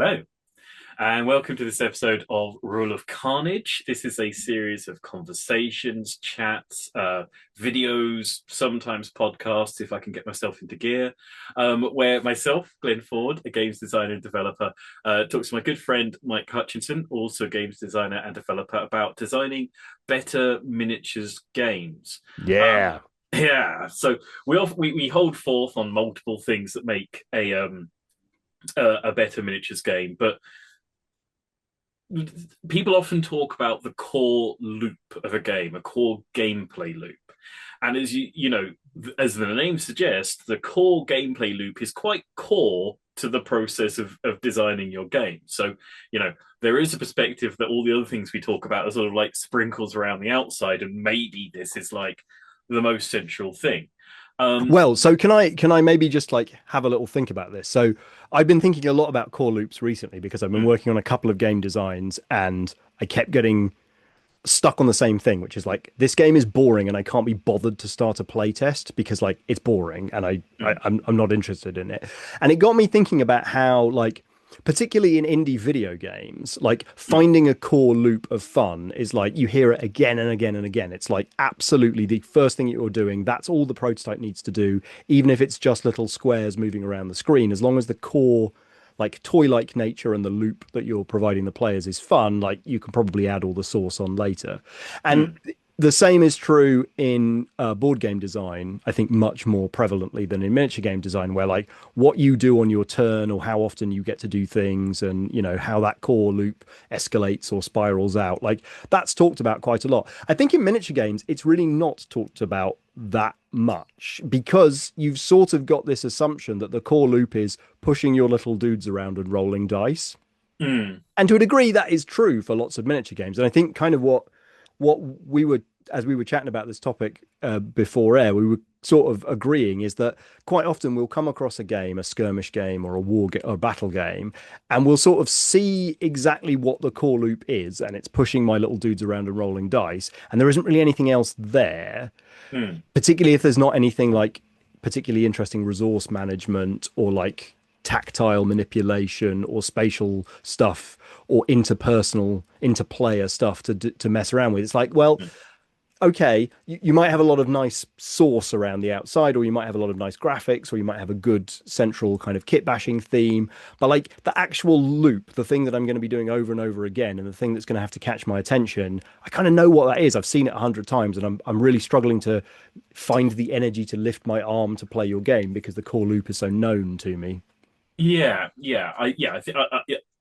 Hello, and welcome to this episode of Rule of Carnage. This is a series of conversations, chats, videos, sometimes podcasts, if I can get myself into gear, where myself, Glenn Ford, a games designer and developer, talks to my good friend Mike Hutchinson, also a games designer and developer, about designing better miniatures games. Yeah. Yeah, so we hold forth on multiple things that make a better miniatures game, but people often talk about the core loop of a game, a core gameplay loop. And as as the name suggests, the core gameplay loop is quite core to the process of designing your game. So, there is a perspective that all the other things we talk about are sort of like sprinkles around the outside, and maybe this is like the most central thing. Um, Well, so can I maybe just like have a little think about this? So I've been thinking a lot about core loops recently because I've been mm, working on a couple of game designs and I kept getting stuck on the same thing, which is like this game is boring and I can't be bothered to start a play test because like it's boring and mm, I'm not interested in it. And it got me thinking about how like particularly in indie video games, like mm. finding a core loop of fun is like you hear it again and again and again. It's like absolutely the first thing you're doing. That's all the prototype needs to do, even if it's just little squares moving around the screen, as long as the core like toy-like nature and the loop that you're providing the players is fun, like you can probably add all the sauce on later. And Mm. the same is true in board game design, I think much more prevalently than in miniature game design, where like what you do on your turn or how often you get to do things and, how that core loop escalates or spirals out, like that's talked about quite a lot. I think in miniature games, it's really not talked about that much because you've sort of got this assumption that the core loop is pushing your little dudes around and rolling dice. Mm. And to a degree, that is true for lots of miniature games. And I think kind of what we were as we were chatting about this topic before air, we were sort of agreeing is that quite often we'll come across a game, a skirmish game or a or a battle game, and we'll sort of see exactly what the core loop is, and it's pushing my little dudes around and rolling dice, and there isn't really anything else there, Mm. particularly if there's not anything like particularly interesting resource management or like tactile manipulation or spatial stuff or interpersonal interplayer stuff to mess around with. It's like, well, Mm. okay, you might have a lot of nice source around the outside, or you might have a lot of nice graphics, or you might have a good central kind of kit bashing theme. But like the actual loop, the thing that I'm going to be doing over and over again, and the thing that's going to have to catch my attention, I kind of know what that is. I've seen it 100 times, and I'm really struggling to find the energy to lift my arm to play your game because the core loop is so known to me.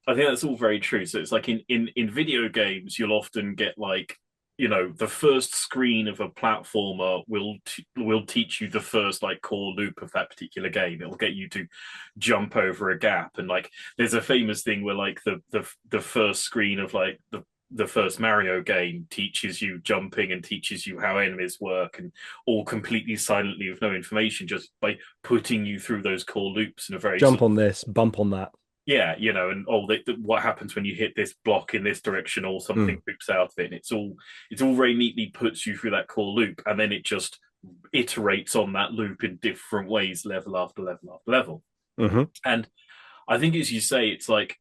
I think that's all very true. So it's like in video games, you'll often get like the first screen of a platformer will teach you the first like core loop of that particular game. It'll get you to jump over a gap, and like there's a famous thing where like the first screen of like the first Mario game teaches you jumping and teaches you how enemies work, and all completely silently with no information, just by putting you through those core loops in a very Jump sort of on this, bump on that. yeah, and what happens when you hit this block in this direction or something Mm. poops out of it. And it's all very neatly puts you through that core loop, and then it just iterates on that loop in different ways, level after level after level. Hmm. And I think, as you say, it's like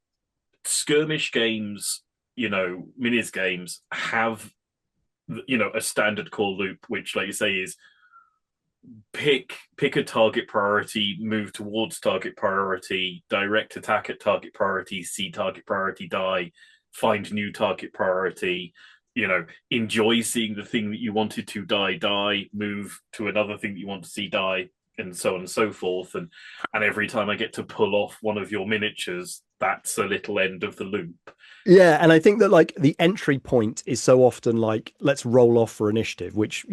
skirmish games, minis games have a standard core loop, which, like you say, is pick a target priority, move towards target priority, direct attack at target priority, see target priority die, find new target priority, enjoy seeing the thing that you wanted to die, move to another thing that you want to see die, and so on and so forth. And every time I get to pull off one of your miniatures, that's a little end of the loop. Yeah, and I think that like the entry point is so often like let's roll off for initiative, which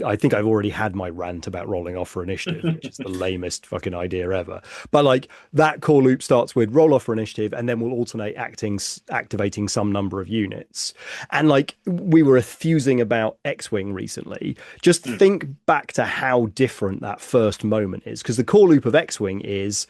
I think I've already had my rant about rolling off for initiative, which is the lamest fucking idea ever. But like that core loop starts with roll off for initiative, and then we'll alternate activating some number of units. And like we were effusing about X-Wing recently. Just Mm, think back to how different that first moment is, because the core loop of X-Wing is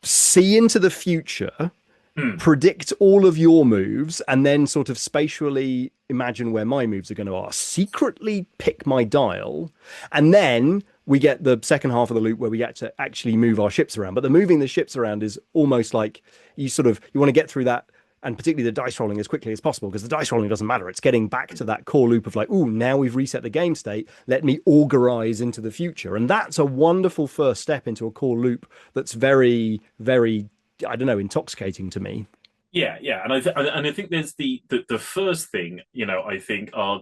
see into the future, Mm. predict all of your moves, and then sort of spatially imagine where my moves are going to are, secretly pick my dial, and then we get the second half of the loop where we get to actually move our ships around. But the moving the ships around is almost like you want to get through that, and particularly the dice rolling, as quickly as possible, because the dice rolling doesn't matter. It's getting back to that core loop of like, oh, now we've reset the game state. Let me augurize into the future. And that's a wonderful first step into a core loop that's very, very, I don't know, intoxicating to me. Yeah, yeah, and I think there's the first thing, I think are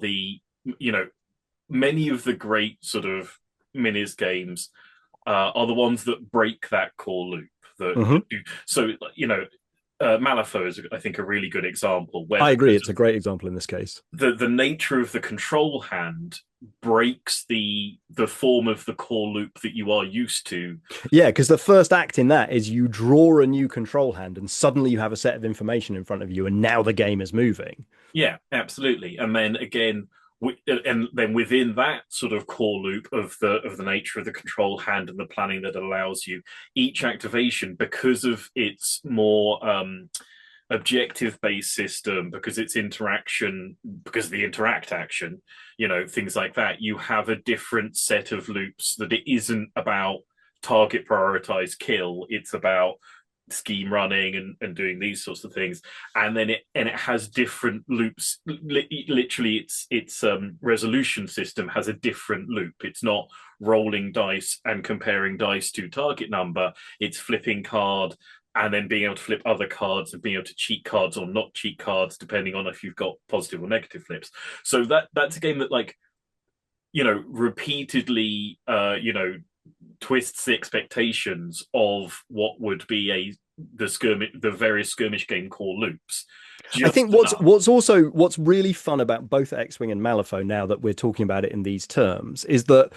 many of the great sort of minis games are the ones that break that core loop. That Hmm. do so. Malifaux is, I think, a really good example where I agree. because It's a great example in this case. the nature of the control hand breaks the form of the core loop that you are used to. Yeah, because the first act in that is you draw a new control hand, and suddenly you have a set of information in front of you, and now the game is moving. Yeah, absolutely. And then again, and then within that sort of core loop of the nature of the control hand and the planning that allows you, each activation, because of its more objective based system, because it's interaction, because of the interact action, things like that, you have a different set of loops that it isn't about target prioritize kill, it's about scheme running and doing these sorts of things, and then it has different loops. Literally, its resolution system has a different loop. It's not rolling dice and comparing dice to target number. It's flipping card and then being able to flip other cards and being able to cheat cards or not cheat cards depending on if you've got positive or negative flips. So that's a game that repeatedly twists the expectations of what would be the various skirmish game core loops I just think what's enough. what's also what's really fun about both X-Wing and Malifaux, now that we're talking about it in these terms, is that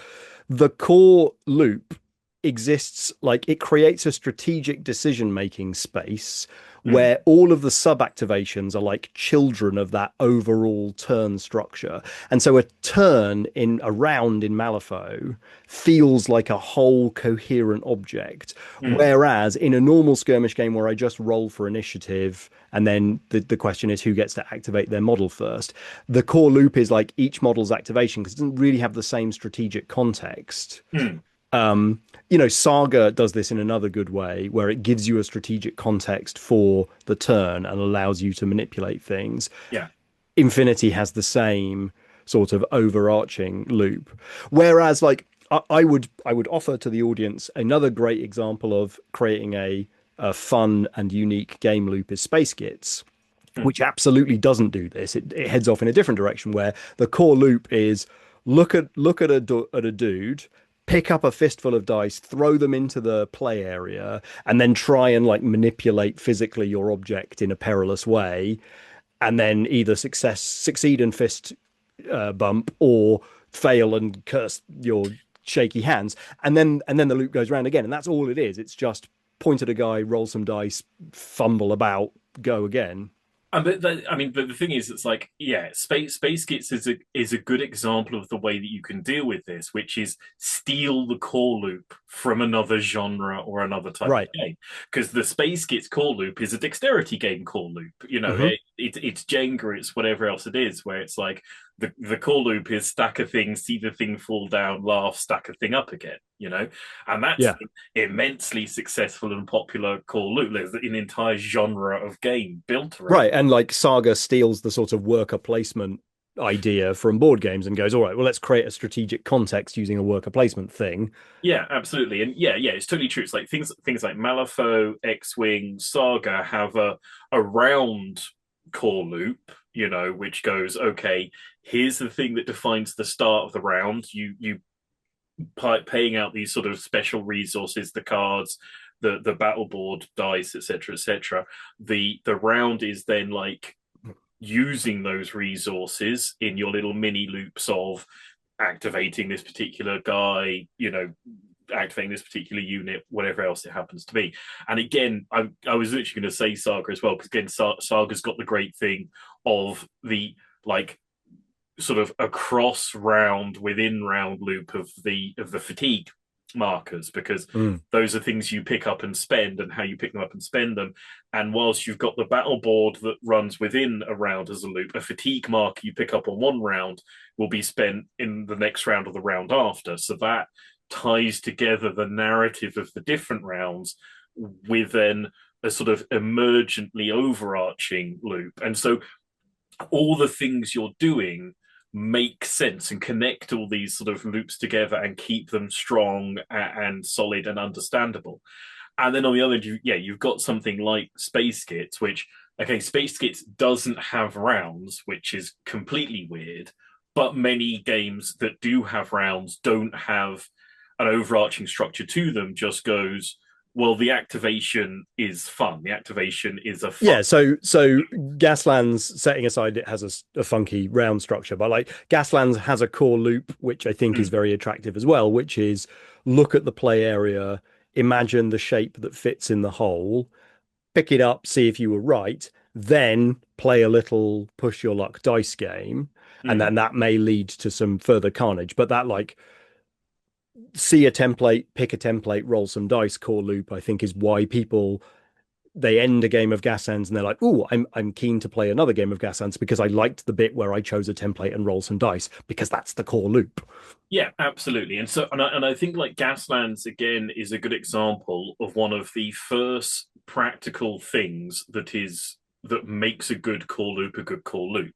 the core loop exists, like it creates a strategic decision making space Mm, where all of the sub activations are like children of that overall turn structure. And so a turn in a round in Malifaux feels like a whole coherent object. mm, Whereas in a normal skirmish game where I just roll for initiative, and then the question is who gets to activate their model first, the core loop is like each model's activation because it doesn't really have the same strategic context. mm, um, Saga does this in another good way where it gives you a strategic context for the turn and allows you to manipulate things. yeah. Infinity has the same sort of overarching loop. Whereas, like, I would offer to the audience another great example of creating a fun and unique game loop is Space Gits, Mm, which absolutely doesn't do this. It heads off in a different direction where the core loop is look at a dude, pick up a fistful of dice, throw them into the play area, and then try and like manipulate physically your object in a perilous way, and then either succeed and fist bump, or fail and curse your shaky hands, and then the loop goes round again, and that's all it is. It's just point at a guy, roll some dice, fumble about, go again. but the thing is, it's like, yeah, Space Gits is a good example of the way that you can deal with this, which is steal the core loop from another genre or another type of Right. game. Because the Space Gits core loop is a dexterity game core loop. Hmm. It's Jenga, it's whatever else it is, where it's like the core loop is stack a thing, see the thing fall down, laugh, stack a thing up again. And that's Yeah. an immensely successful and popular core loop. There's an entire genre of game built around. Right. And like Saga steals the sort of worker placement idea from board games and goes, all right, well, let's create a strategic context using a worker placement thing. Yeah, absolutely, and yeah, it's totally true. It's like things like Malifaux, X-Wing, Saga have a round core loop, which goes, okay, here's the thing that defines the start of the round. You paying out these sort of special resources, the cards, the battle board dice, etc., etc. The round is then like using those resources in your little mini loops of activating this particular guy, activating this particular unit, whatever else it happens to be. And again, I was literally going to say Saga as well, because again, Saga's got the great thing of the like sort of across round within round loop of the fatigue markers, because Mm. those are things you pick up and spend, and how you pick them up and spend them. And whilst you've got the battle board that runs within a round as a loop, a fatigue marker you pick up on one round will be spent in the next round or the round after. So that ties together the narrative of the different rounds within a sort of emergently overarching loop. And so all the things you're doing make sense and connect all these sort of loops together and keep them strong and solid and understandable. And then on the other end, you've got something like Space Skits, which, okay, Space Skits doesn't have rounds, which is completely weird, but many games that do have rounds don't have an overarching structure to them, just goes, well, the activation is fun. The activation is a fun. Yeah, so Gaslands, setting aside it has a funky round structure, but like Gaslands has a core loop, which I think is Mm, very attractive as well, which is look at the play area, imagine the shape that fits in the hole, pick it up, see if you were right, then play a little push your luck dice game, and mm. then that may lead to some further carnage. But that like see a template, pick a template, roll some dice core loop, I think is why people they end a game of Gaslands and they're like, "Oh, I'm keen to play another game of Gaslands because I liked the bit where I chose a template and roll some dice because that's the core loop." Yeah, absolutely. And so, and I think like Gaslands again is a good example of one of the first practical things that makes a good core loop a good core loop,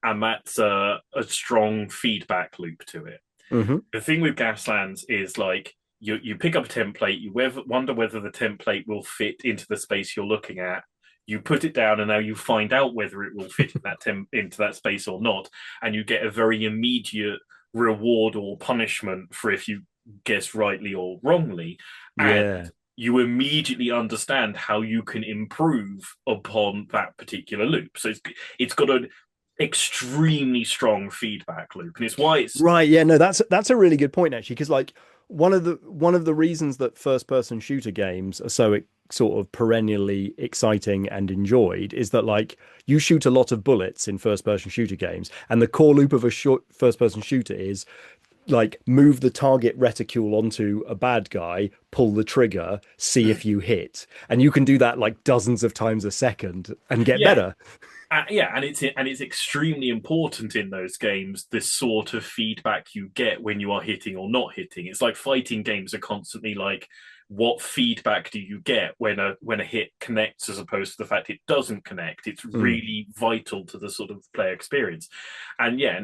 and that's a strong feedback loop to it. Hmm. The thing with Gaslands is like you pick up a template, wonder whether the template will fit into the space you're looking at. You put it down, and now you find out whether it will fit in into that space or not, and you get a very immediate reward or punishment for if you guess rightly or wrongly, and Yeah. you immediately understand how you can improve upon that particular loop. So it's got an extremely strong feedback loop, and it's why it's Right. Yeah. No, that's a really good point actually, because like one of the reasons that first person shooter games are so sort of perennially exciting and enjoyed is that like you shoot a lot of bullets in first person shooter games, and the core loop of a short first person shooter is like move the target reticule onto a bad guy, pull the trigger, see if you hit, and you can do that like dozens of times a second and get yeah. better. Yeah, and it's extremely important in those games, this sort of feedback you get when you are hitting or not hitting. It's like fighting games are constantly like, what feedback do you get when a hit connects as opposed to the fact it doesn't connect? It's Mm. really vital to the sort of player experience. And yeah,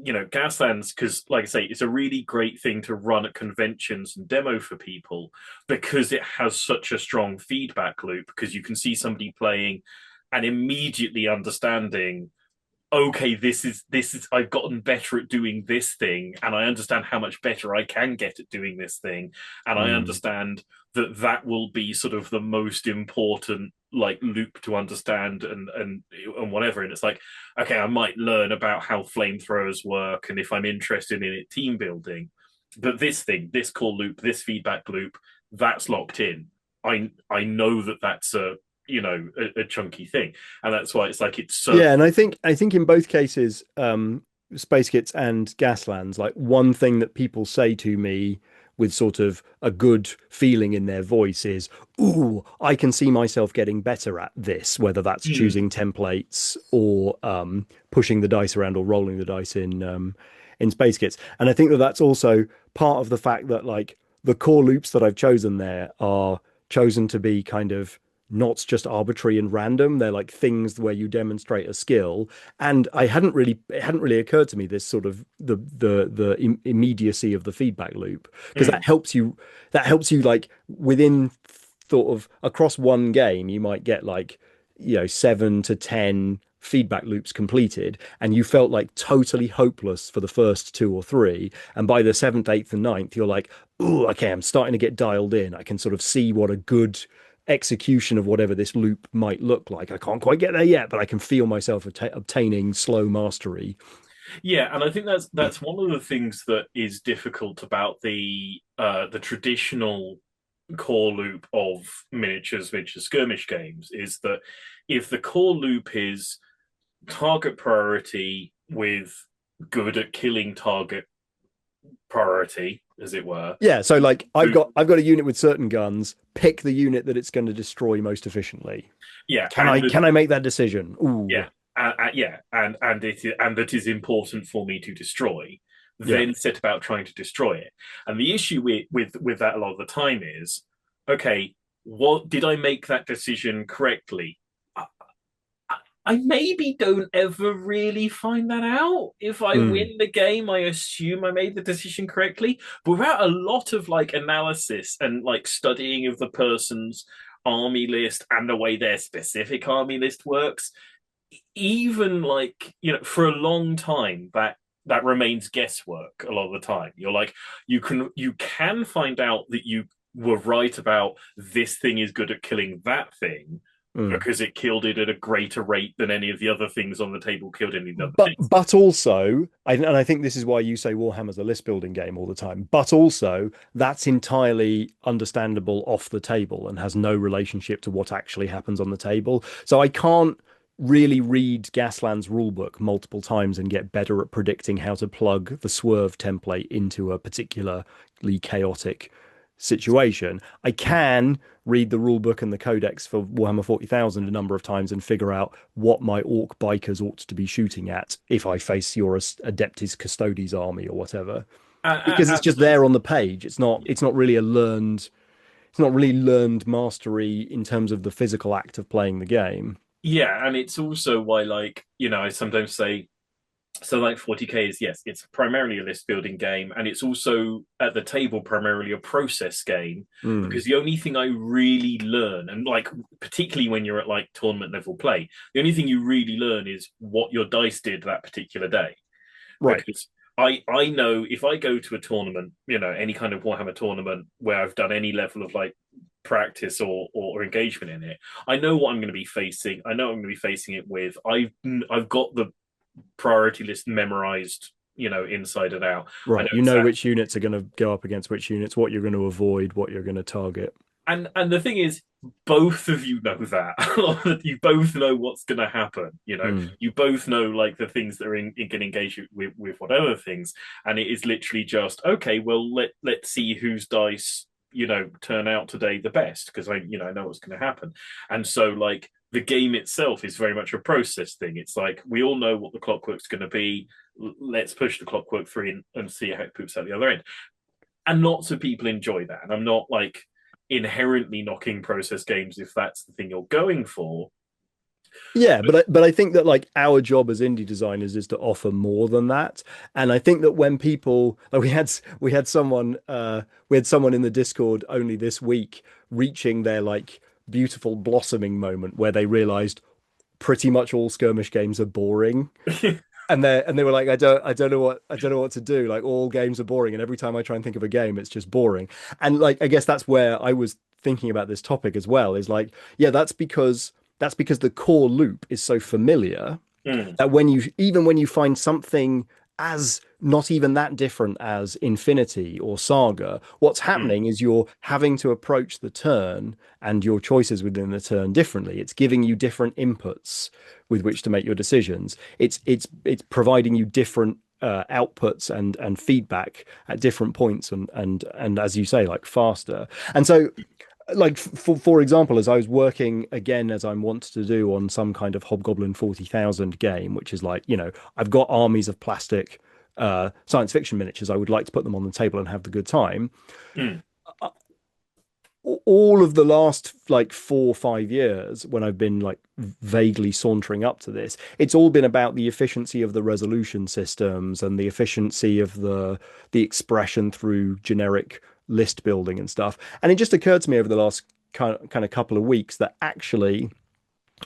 Gaslands, because like I say, it's a really great thing to run at conventions and demo for people because it has such a strong feedback loop. Because you can see somebody playing and immediately understanding, okay, this is I've gotten better at doing this thing, and I understand how much better I can get at doing this thing, and I Mm. understand that will be sort of the most important like loop to understand and whatever. And it's like, okay, I might learn about how flamethrowers work, and if I'm interested in it, team building, but this thing, this core loop, this feedback loop, that's locked in. I know that's a chunky thing, and that's why it's like it's so. Yeah, and I think in both cases, Space Kits and Gaslands, like one thing that people say to me with sort of a good feeling in their voice is, "Ooh, I can see myself getting better at this," whether that's Mm, choosing templates or pushing the dice around or rolling the dice in Space Kits. And I think that that's also part of the fact that like the core loops that I've chosen there are chosen to be kind of not just arbitrary and random. They're like things where you demonstrate a skill. And it hadn't really occurred to me this sort of the immediacy of the feedback loop because mm. that helps you like within sort of across one game you might get like 7 to 10 feedback loops completed and you felt like totally hopeless for the first two or three, and by the seventh, eighth and ninth you're like, oh, okay, I'm starting to get dialed in. I can sort of see what a good execution of whatever this loop might look like. I can't quite get there yet, but I can feel myself obtaining slow mastery. Yeah, and I think that's one of the things that is difficult about the traditional core loop of miniature skirmish games is that if the core loop is target priority with good at killing target priority, as it were. Yeah, so like Who, I've got a unit with certain guns, pick the unit that it's going to destroy most efficiently. yeah, Can I make that decision? Ooh. yeah, yeah, and that is important for me to destroy. Yeah. Then set about trying to destroy it. And the issue with that a lot of the time is, okay, what did I make that decision correctly? I maybe don't ever really find that out. If I Mm. win the game, I assume I made the decision correctly. But without a lot of like analysis and like studying of the person's army list and the way their specific army list works, even like, for a long time that remains guesswork a lot of the time. You're like, you can find out that you were right about this thing is good at killing that thing Mm. because it killed it at a greater rate than any of the other things on the table killed any of the other things. But also, and I think this is why you say Warhammer's a list building game all the time. But also, that's entirely understandable off the table and has no relationship to what actually happens on the table. So I can't really read Gasland's rulebook multiple times and get better at predicting how to plug the swerve template into a particularly chaotic situation. I can read the rule book and the codex for Warhammer 40,000 a number of times and figure out what my orc bikers ought to be shooting at if I face your Adeptus Custodes army or whatever. Because it's just there Absolutely. on the page. It's not really a learned it's not really learned mastery in terms of the physical act of playing the game. Yeah, and it's also why, like, I sometimes say, so like 40K is, yes, it's primarily a list building game, and it's also at the table primarily a process game, Mm, because the only thing I really learn, and like particularly when you're at like tournament level play, the only thing you really learn is what your dice did that particular day. right. Because I know if I go to a tournament, any kind of Warhammer tournament where I've done any level of like practice or engagement in it, I know what I'm going to be facing. I know I'm going to be facing it with. I've got the priority list memorized, inside and out. I know Right. You know exactly. which units are going to go up against which units, what you're going to avoid, what you're going to target. And the thing is, both of you know that. You both know what's going to happen. Mm. You both know like the things that are in can engage with whatever things, and it is literally just okay. Well, let's see whose dice turn out today the best because I know what's going to happen, and so like the game itself is very much a process thing. It's like we all know what the clockwork's going to be. Let's push the clockwork through and see how it poops out the other end. And lots of people enjoy that. And I'm not like inherently knocking process games if that's the thing you're going for. Yeah, But but I think that like our job as indie designers is to offer more than that. And I think that when people like we had someone in the Discord only this week reaching their like beautiful blossoming moment where they realized pretty much all skirmish games are boring. And they were like, I don't know what to do. Like all games are boring, and every time I try and think of a game, it's just boring. And like I guess that's where I was thinking about this topic as well, is like, yeah, that's because the core loop is so familiar mm, that when you find something as not even that different as Infinity or Saga, what's mm, happening is you're having to approach the turn and your choices within the turn differently. It's giving you different inputs with which to make your decisions. It's providing you different outputs and feedback at different points and as you say, like faster. And so like for example, as I was working again as I'm wont to do on some kind of Hobgoblin 40,000 game, which is like, I've got armies of plastic science fiction miniatures. I would like to put them on the table and have the good time. mm, All of the last like 4 or 5 years, when I've been like vaguely sauntering up to this, it's all been about the efficiency of the resolution systems and the efficiency of the expression through generic list building and stuff. And it just occurred to me over the last kind of couple of weeks that actually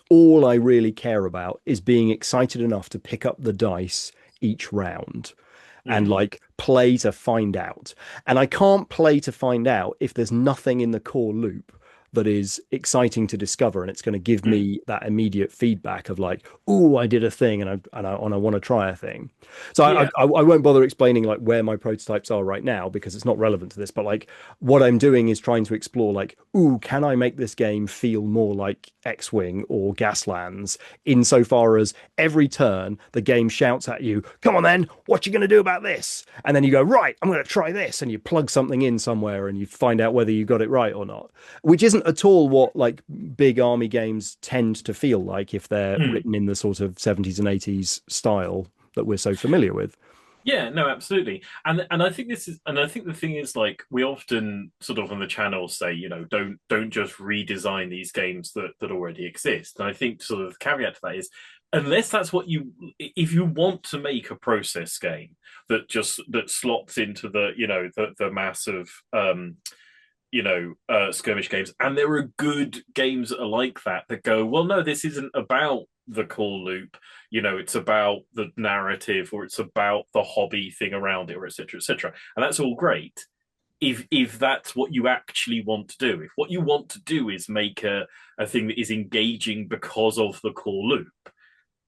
all I really care about is being excited enough to pick up the dice each round and mm. like play to find out. And I can't play to find out if there's nothing in the core loop that is exciting to discover, and it's going to give Mm. me that immediate feedback of like, oh, I did a thing, and I want to try a thing. So Yeah. I won't bother explaining like where my prototypes are right now because it's not relevant to this. But like what I'm doing is trying to explore like, ooh, can I make this game feel more like X-Wing or Gaslands insofar as every turn the game shouts at you, come on then, what you going to do about this? And then you go, right, I'm going to try this, and you plug something in somewhere and you find out whether you got it right or not, which isn't at all what like big army games tend to feel like if they're Mm. written in the sort of 70s and 80s style that we're so familiar with. Yeah, no, absolutely. And I think this is and I think the thing is like we often sort of on the channel say, don't just redesign these games that already exist. And I think sort of the caveat to that is unless that's what you if you want to make a process game that slots into the mass of skirmish games, and there are good games that are like that go, well, no, this isn't about the core loop, it's about the narrative, or it's about the hobby thing around it, or etc etc, and that's all great if that's what you actually want to do. If what you want to do is make a thing that is engaging because of the core loop,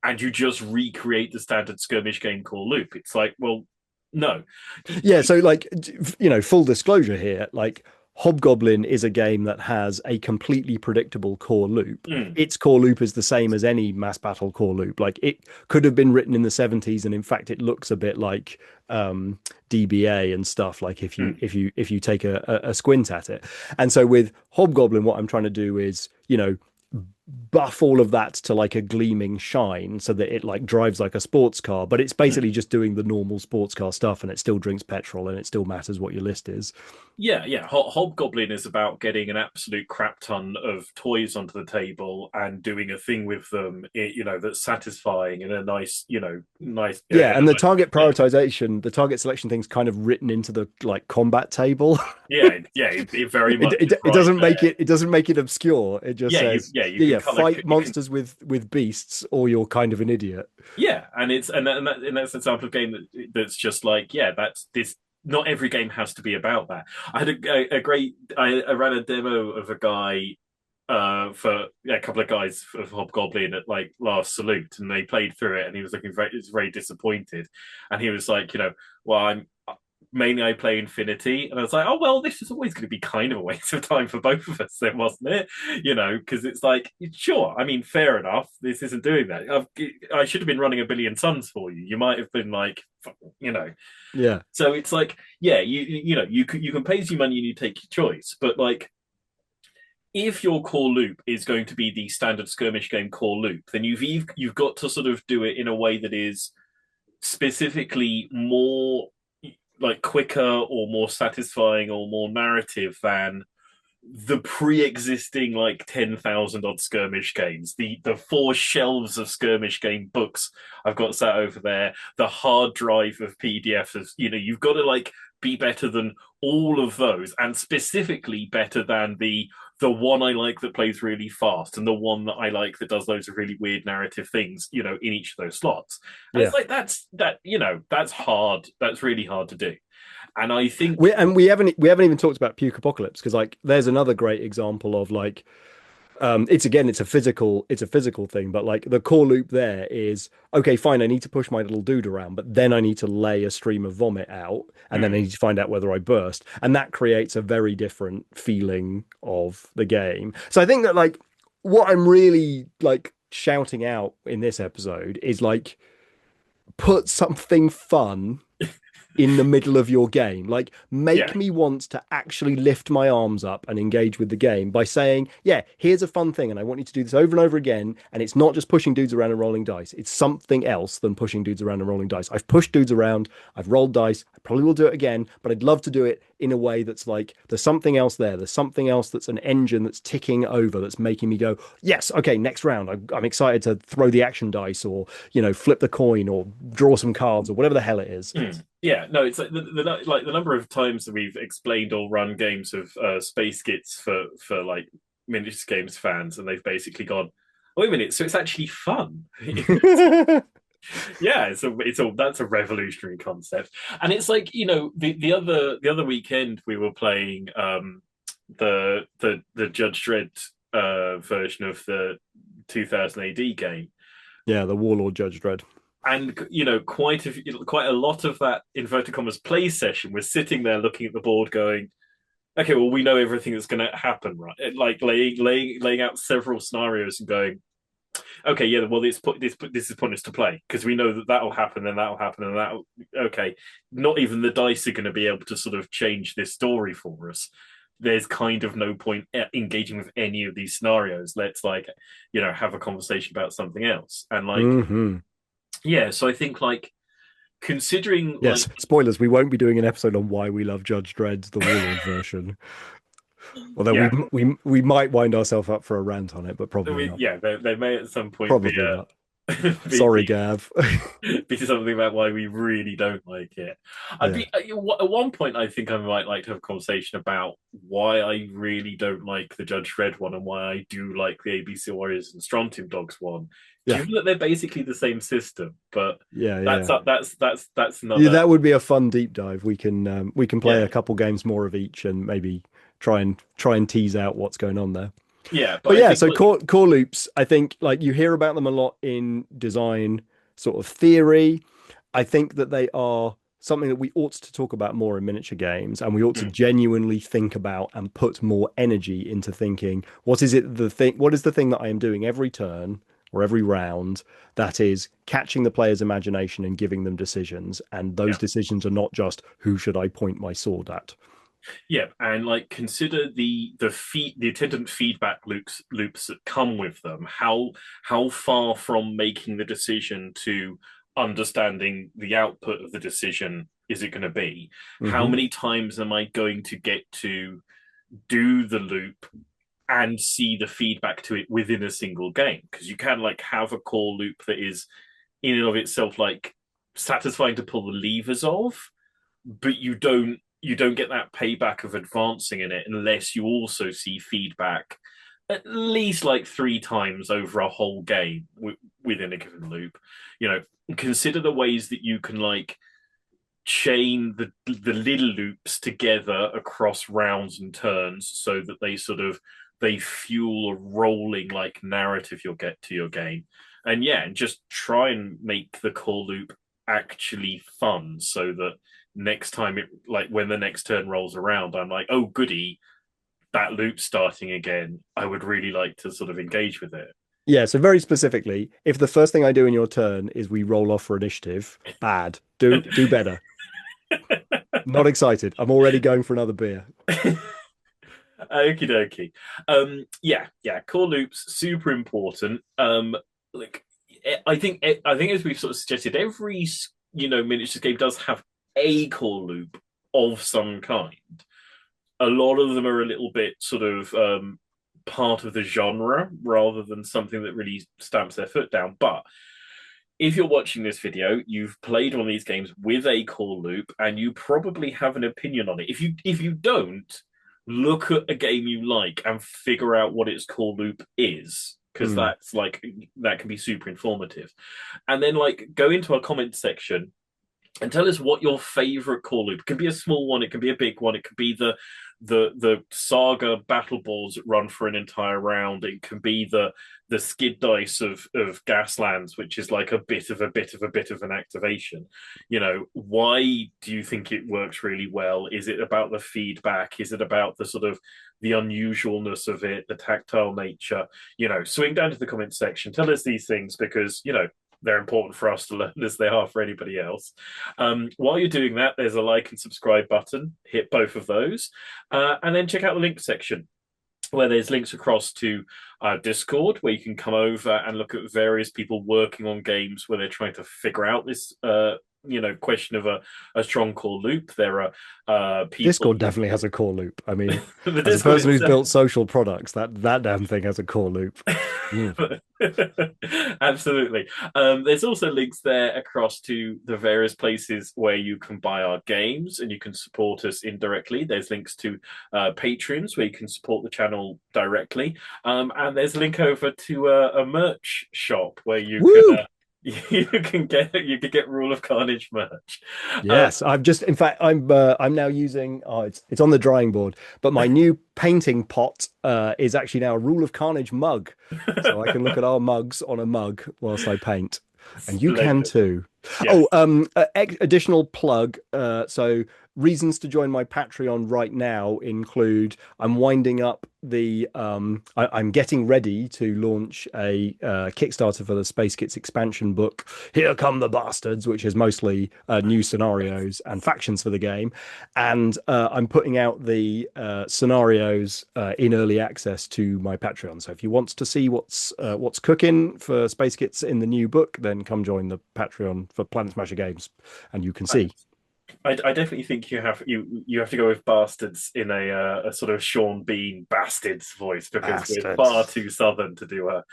and you just recreate the standard skirmish game core loop, it's like, well, no. Yeah, so like full disclosure here, like Hobgoblin is a game that has a completely predictable core loop. Mm, Its core loop is the same as any mass battle core loop. Like it could have been written in the 70s, and in fact it looks a bit like DBA and stuff, like mm. if you take a squint at it. And so with Hobgoblin, what I'm trying to do is, buff all of that to like a gleaming shine so that it like drives like a sports car, but it's Mm. basically just doing the normal sports car stuff, and it still drinks petrol, and it still matters what your list is. Yeah, yeah. Hobgoblin is about getting an absolute crap ton of toys onto the table and doing a thing with them, that's satisfying in a nice, in Yeah, and a nice way. the target selection thing's kind of written into the like combat table. Yeah, yeah. It very it, much it is it right doesn't there. make it obscure. It just Yeah, says, you yeah, can yeah, color, fight you can, monsters with beasts, or you're kind of an idiot. yeah, and that's an example of game that's just like, yeah, that's this. Not every game has to be about that. I had a great. I ran a demo of a guy for a couple of guys of Hobgoblin at like last salute, and they played through it, and he was very disappointed, and he was like, well, I'm mainly I play Infinity, and I was like, oh well, this is always going to be kind of a waste of time for both of us, then, wasn't it? Because it's like, sure, I mean, fair enough, this isn't doing that. I should have been running a billion suns for you. You might have been like, you know. Yeah. So it's like, yeah, you can pay some money and you take your choice, but like if your core loop is going to be the standard skirmish game core loop, then you've got to sort of do it in a way that is specifically more like quicker or more satisfying or more narrative than the pre-existing like 10,000 odd skirmish games, the four shelves of skirmish game books I've got sat over there, the hard drive of PDFs of, you've got to like be better than all of those, and specifically better than the one I like that plays really fast, and the one that I like that does loads of really weird narrative things, in each of those slots. And Yeah. it's like that's hard. That's really hard to do. And I think, We haven't even talked about Pukeapocalypse, because like there's another great example of like it's a physical thing, but like the core loop there is, okay, fine, I need to push my little dude around, but then I need to lay a stream of vomit out, and then I mm, need to find out whether I burst, and that creates a very different feeling of the game. So I think that like what I'm really like shouting out in this episode is like, put something fun in the middle of your game. Like, yeah, make me want to actually lift my arms up and engage with the game by saying, yeah, here's a fun thing, and I want you to do this over and over again. And it's not just pushing dudes around and rolling dice, it's something else than pushing dudes around and rolling dice. I've pushed dudes around, I've rolled dice, I probably will do it again, but I'd love to do it in a way that's like, there's something else there. There's something else that's an engine that's ticking over, that's making me go, yes, okay, next round. I'm excited to throw the action dice, or, flip the coin, or draw some cards, or whatever the hell it is. Yeah, no, it's like the number of times that we've explained or run games of space skits for like miniature games fans, and they've basically gone, oh, wait a minute, so it's actually fun. Yeah, it's a that's a revolutionary concept, and it's like, the other weekend we were playing. the Judge Dredd version of the 2000 AD game. Yeah, the Warlord Judge Dredd. And quite a lot of that inverted commas play session was sitting there looking at the board, going, "Okay, well, we know everything that's going to happen, right?" Like laying out several scenarios and going, "Okay, yeah, well, this is pointless to play because we know that that'll happen, and that'll happen, and that. Okay, not even the dice are going to be able to sort of change this story for us. There's kind of no point engaging with any of these scenarios. Let's have a conversation about something else." And Hmm. yeah, so I think considering Yes, spoilers. We won't be doing an episode on why we love Judge Dredd, the Warlord version. Although yeah, we might wind ourselves up for a rant on it, but probably not. yeah, they may at some point be Probably not. be, Sorry, be Gav. be something about why we really don't like it. Yeah. At one point, I think I might like to have a conversation about why I really don't like the Judge Dredd one and why I do like the ABC Warriors and Strontium Dogs one, Yeah. given that they're basically the same system. But Yeah. that's Yeah. that's Yeah, another. that would be a fun deep dive. We can play Yeah, a couple games more of each and maybe try and tease out what's going on there. yeah, but But I yeah, think so core loops, I think like you hear about them a lot in design sort of theory. I think that they are something that we ought to talk about more in miniature games, and we ought to mm, genuinely think about and put more energy into thinking what is the thing that I am doing every turn or every round that is catching the player's imagination and giving them decisions, and those yeah. decisions are not just who should I point my sword at. Yeah, and consider the attendant feedback loops that come with them. How far from making the decision to understanding the output of the decision is it going to be? How Hmm. many times am I going to get to do the loop and see the feedback to it within a single game? Because you can have a core loop that is in and of itself satisfying to pull the levers of, but you don't get that payback of advancing in it unless you also see feedback at least three times over a whole game within a given loop. You know, consider the ways that you can chain the little loops together across rounds and turns so that they fuel a rolling narrative you'll get to your game. And yeah, and just try and make the core loop actually fun so that next time when the next turn rolls around, I'm like, oh goody, that loop's starting again. I would really like to sort of engage with it. Yeah, so very specifically, if the first thing I do in your turn is we roll off for initiative, bad. Do better. Not excited. I'm already going for another beer. Okie dokie. Yeah, core loops super important. Like I think as we've sort of suggested, every miniatures game does have a core loop of some kind. A lot of them are a little bit sort of part of the genre rather than something that really stamps their foot down. But if you're watching this video, you've played one of these games with a core loop, and you probably have an opinion on it. If you don't, look at a game you like and figure out what its core loop is, because Mm. that can be super informative. And then go into our comment section and tell us what your favorite core loop. It can be a small one, it can be a big one, it could be the saga battle balls that run for an entire round. It can be the skid dice of Gaslands, which is like a bit of an activation. Why do you think it works really well? Is it about the feedback? Is it about the sort of the unusualness of it, the tactile nature? Swing down to the comment section, tell us these things, because they're important for us to learn as they are for anybody else. While you're doing that, there's a like and subscribe button. Hit both of those. And then check out the link section where there's links across to Discord, where you can come over and look at various people working on games where they're trying to figure out this question of a strong core loop. There are people. Discord definitely has a core loop. I mean, The as a Discord person who's itself. built social products, that damn thing has a core loop. Mm. Absolutely. There's also links there across to the various places where you can buy our games and you can support us indirectly. There's links to Patreons where you can support the channel directly. And there's a link over to a merch shop where you can Woo! You can get Rule of Carnage merch. Uh, Yes, I've just, in fact, I'm now using. Oh, it's on the drying board, but my new painting pot is actually now a Rule of Carnage mug, so I can look at our mugs on a mug whilst I paint, and you can Splendid. too. Oh, Yes. additional plug. So reasons to join my Patreon right now include I'm winding up I'm getting ready to launch a Kickstarter for the Space Kits expansion book. Here Come the Bastards, which is mostly new scenarios and factions for the game, and I'm putting out the scenarios in early access to my Patreon. So if you want to see what's cooking for Space Kits in the new book, then come join the Patreon for Planet Smasher Games, and you can I, see. I definitely think you have to go with bastards in a sort of Sean Bean bastards voice because we're far Bastards. too southern to do an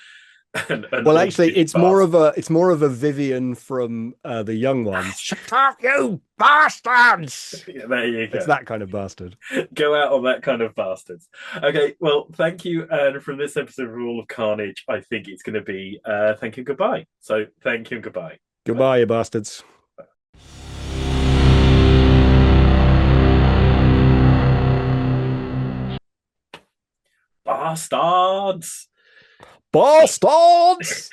Well, actually, Orcish bastard. it's more of a Vivian from the young ones. Shut up, you bastards! Yeah, there you It's go. that kind of bastard. Go out on that kind of bastards. Okay, well, thank you. And from this episode of Rule of Carnage, I think it's going to be thank you, goodbye. So thank you and goodbye. Bye. Goodbye, you bastards. Bastards. Bastards!